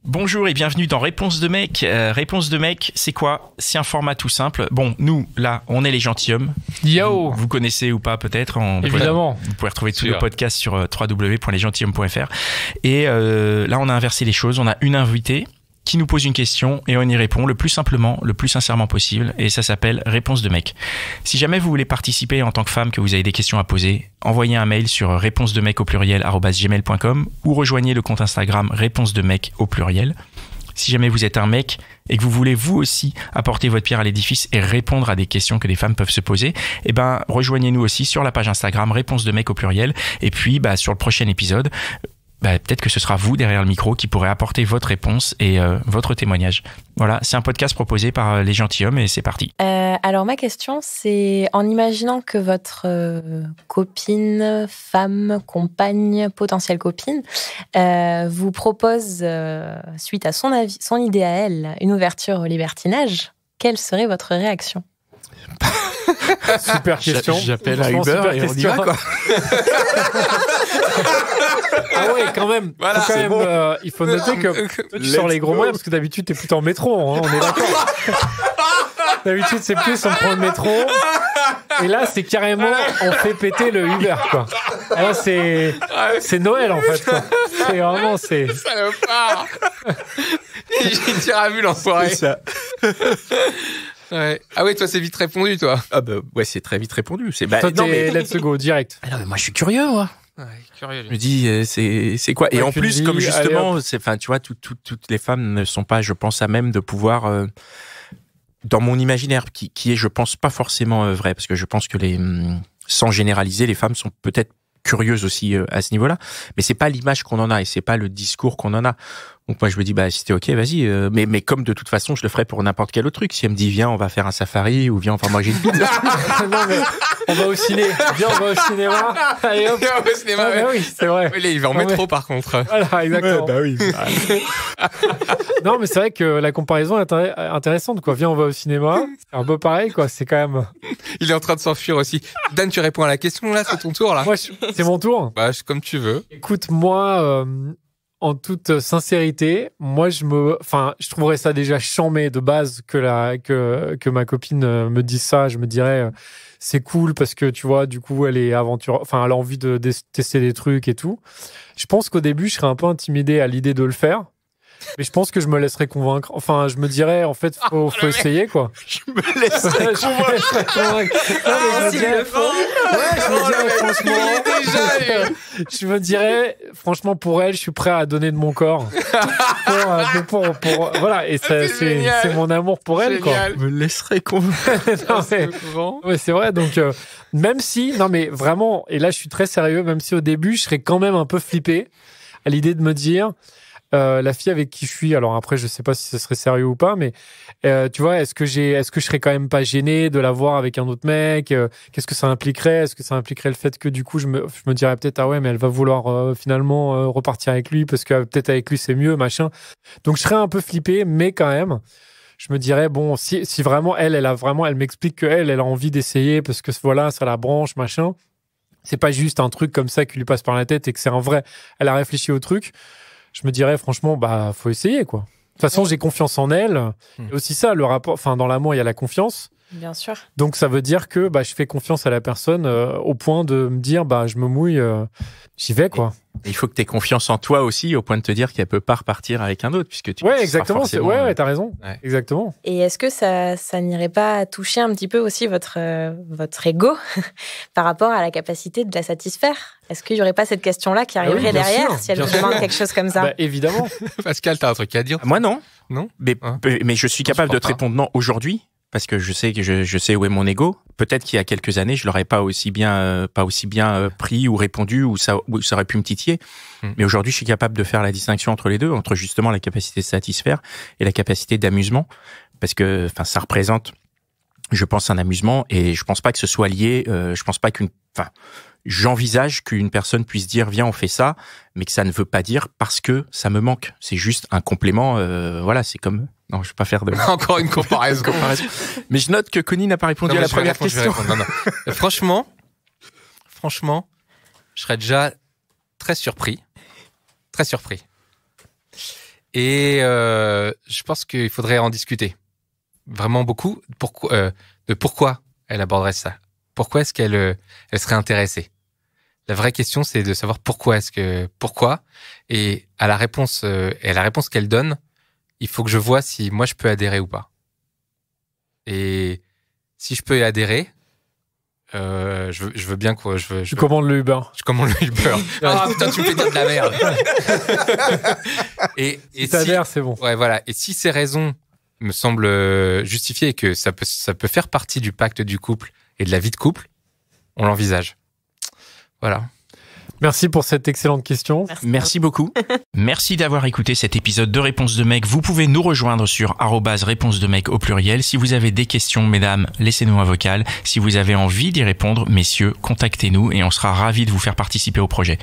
Bonjour et bienvenue dans Réponse de mec. Réponse de mec, c'est quoi? C'est un format tout simple. Bon, nous, là, on est les gentilshommes. Yo. Vous connaissez ou pas peut-être. Évidemment. Vous pouvez retrouver tous nos podcasts sur www.lesgentilhommes.fr. Et là, on a inversé les choses. On a une invitée qui nous pose une question et on y répond le plus simplement, le plus sincèrement possible. Et ça s'appelle Réponse de mec. Si jamais vous voulez participer en tant que femme, que vous avez des questions à poser, envoyez un mail sur réponsedemec@gmail.com ou rejoignez le compte Instagram Réponse de mec au pluriel. Si jamais vous êtes un mec et que vous voulez vous aussi apporter votre pierre à l'édifice et répondre à des questions que des femmes peuvent se poser, eh ben, rejoignez-nous aussi sur la page Instagram Réponse de mec au pluriel. Et puis, sur le prochain épisode, peut-être que ce sera vous derrière le micro qui pourrez apporter votre réponse et votre témoignage. Voilà, c'est un podcast proposé par les gentilshommes et c'est parti. Alors ma question, c'est en imaginant que votre copine, femme, compagne, potentielle copine, vous propose, suite à son idée à elle, une ouverture au libertinage, quelle serait votre réaction? Super question. J'appelle à Uber et on y va, quoi. Ah ouais, quand même. Voilà, faut quand même bon. Il faut noter que toi, tu sors les gros moyens parce que d'habitude, t'es plutôt en métro, hein, on est d'accord. D'habitude, c'est plus on prend le métro. Et là, c'est carrément, on fait péter le Uber, quoi. Là, c'est Noël, en fait, quoi. C'est vraiment, Salopard. Il tire à vue, l'enfoiré. C'est ça. Ouais. Ah ouais, toi, c'est vite répondu, toi. Ah ouais, c'est très vite répondu. Toi, let's go, direct. Non, mais moi, je suis curieux, moi. Ouais, curieux. Je me dis, c'est quoi? Et en plus, comme justement, tu vois, toutes les femmes ne sont pas, je pense, à même de pouvoir, dans mon imaginaire, qui est, je pense, pas forcément vrai, parce que je pense que sans généraliser, les femmes sont peut-être curieuses aussi à ce niveau-là, mais c'est pas l'image qu'on en a et c'est pas le discours qu'on en a. Donc moi je me dis si t'es ok, vas-y. Mais comme de toute façon je le ferais pour n'importe quel autre truc. Si elle me dit viens on va faire un safari ou viens on va manger une pizza. Non mais on va au ciné. Viens on va au cinéma. Allez hop. Viens au cinéma. Ah, oui c'est vrai. Oui, il va en métro par contre. Voilà exactement. Ouais, oui. Non mais c'est vrai que la comparaison est intéressante quoi. Viens on va au cinéma. C'est un peu pareil quoi. C'est quand même. Il est en train de s'enfuir aussi. Dan, tu réponds à la question là, c'est ton tour là. Moi c'est mon tour. Comme tu veux. Écoute moi. En toute sincérité, moi je trouverais ça déjà chambé de base que ma copine me dise ça. Je me dirais c'est cool parce que tu vois du coup elle est elle a envie de tester des trucs et tout. Je pense qu'au début je serais un peu intimidé à l'idée de le faire. Mais je pense que je me laisserais convaincre. Enfin, je me dirais, en fait, faut essayer, quoi. Je me laisserais convaincre. Je me dirais, franchement, pour elle, je suis prêt à donner de mon corps. Voilà, et c'est mon amour pour elle, quoi. Je me laisserais convaincre. Ouais, c'est vrai, donc, même si, non, mais vraiment, et là, je suis très sérieux, même si au début, je serais quand même un peu flippé à l'idée de me dire, la fille avec qui je suis, alors après je sais pas si ce serait sérieux ou pas, mais tu vois, est-ce que je serais quand même pas gêné de la voir avec un autre mec, qu'est-ce que ça impliquerait? Est-ce que ça impliquerait le fait que du coup je me dirais peut-être ah ouais mais elle va vouloir finalement repartir avec lui parce que peut-être avec lui c'est mieux machin. Donc je serais un peu flippé, mais quand même je me dirais bon si vraiment elle m'explique que elle a envie d'essayer parce que voilà ça la branche machin, c'est pas juste un truc comme ça qui lui passe par la tête et que c'est un vrai, elle a réfléchi au truc. Je me dirais franchement, faut essayer quoi. De toute façon, j'ai confiance en elle. Et aussi ça, le rapport, dans l'amour, il y a la confiance. Bien sûr. Donc ça veut dire que je fais confiance à la personne au point de me dire je me mouille, j'y vais quoi. Et il faut que tu aies confiance en toi aussi au point de te dire qu'elle peut pas repartir avec un autre puisque tu exactement, forcément... ouais, t'as raison. Ouais. Exactement. Et est-ce que ça n'irait pas toucher un petit peu aussi votre ego par rapport à la capacité de la satisfaire? Est-ce qu'il y aurait pas cette question-là qui arriverait derrière si elle vous demande quelque chose comme ça? Évidemment. Pascal, t'as un truc à dire? Moi non. Non. Mais je suis capable de te répondre non aujourd'hui. Parce que je sais où est mon ego. Peut-être qu'il y a quelques années, je l'aurais pas aussi bien pris ou répondu ou ça aurait pu me titiller. Mais aujourd'hui, je suis capable de faire la distinction entre les deux, entre justement la capacité de satisfaire et la capacité d'amusement, parce que ça représente, je pense, un amusement et je pense pas que ce soit lié. Je pense pas j'envisage qu'une personne puisse dire viens on fait ça, mais que ça ne veut pas dire parce que ça me manque. C'est juste un complément. Voilà, c'est comme. Non, je vais pas faire de. Encore une comparaison. Mais je note que Connie n'a pas répondu à la première question. Non. Franchement, je serais déjà très surpris. Et je pense qu'il faudrait en discuter vraiment beaucoup. Pourquoi elle aborderait ça? Pourquoi est-ce qu'elle elle serait intéressée? La vraie question, c'est de savoir pourquoi. Et à la réponse qu'elle donne, il faut que je vois si moi je peux adhérer ou pas. Et si je peux y adhérer, je veux bien quoi. Je commande le Uber. Je commande le Uber. Ah putain, tu me fais dire de la merde. et si t'adhères, c'est bon. Ouais, voilà. Et si ces raisons me semblent justifiées et que ça peut faire partie du pacte du couple et de la vie de couple, on l'envisage. Voilà. Merci pour cette excellente question. Merci beaucoup. Merci d'avoir écouté cet épisode de Réponse de mec. Vous pouvez nous rejoindre sur @réponse de mec au pluriel. Si vous avez des questions, mesdames, laissez-nous un vocal. Si vous avez envie d'y répondre, messieurs, contactez-nous et on sera ravis de vous faire participer au projet.